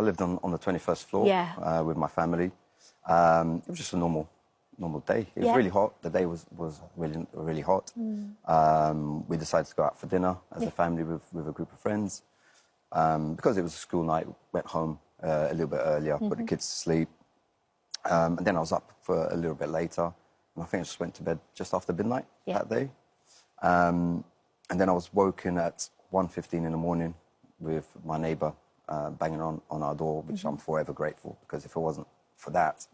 I lived on the 21st floor with my family. It was just a normal day. It was really hot. The day was really hot. We decided to go out for dinner as a family with a group of friends. Because it was a school night, went home a little bit earlier, put the kids to sleep. And then I was up for a little bit later. And I think I just went to bed just after midnight that day. And then I was woken at 1:15 in the morning with my neighbour banging on our door, which I'm forever grateful, because if it wasn't for that,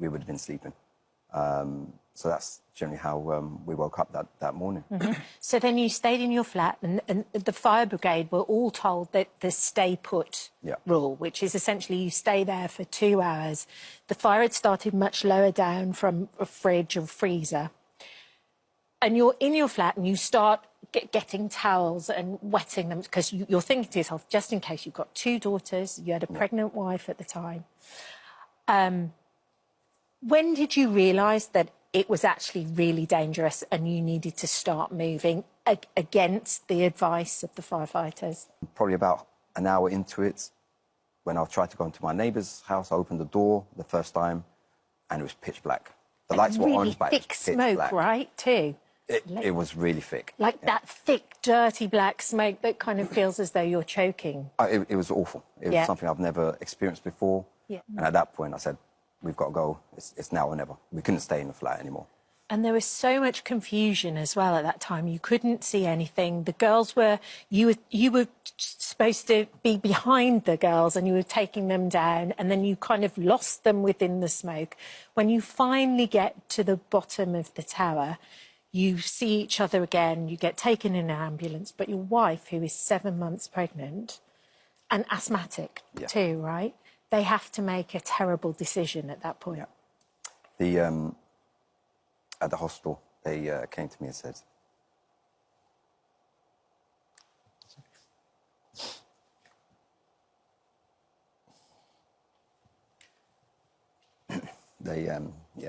we would have been sleeping. So that's generally how we woke up that morning. So then you stayed in your flat, and the fire brigade were all told that the stay put rule, which is essentially you stay there for 2 hours. The fire had started much lower down from a fridge or freezer. And you're in your flat and you start getting towels and wetting them, because you're thinking to yourself, just in case, you've got 2 daughters, you had a pregnant wife at the time. When did you realise that it was actually really dangerous and you needed to start moving against the advice of the firefighters? Probably about an hour into it, when I tried to go into my neighbour's house, I opened the door the first time and it was pitch black. The lights were on, but thick smoke, black. Right, too? It was really thick. Like that thick, dirty black smoke that kind of feels as though you're choking. It was awful. It was something I've never experienced before. And at that point I said, we've got to go. It's now or never. We couldn't stay in the flat anymore. And there was so much confusion as well at that time. You couldn't see anything. The girls were... You were supposed to be behind the girls and you were taking them down, and then you kind of lost them within the smoke. When you finally get to the bottom of the tower, you see each other again, you get taken in an ambulance, but your wife, who is 7 months pregnant and asthmatic too, right? They have to make a terrible decision at that point. At the hospital, they came to me and said,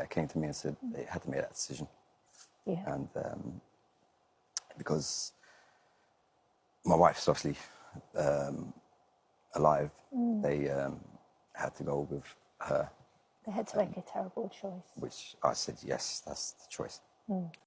came to me and said they had to make that decision. And because my wife's obviously alive, they had to go with her. They had to make a terrible choice. Which I said, yes, that's the choice.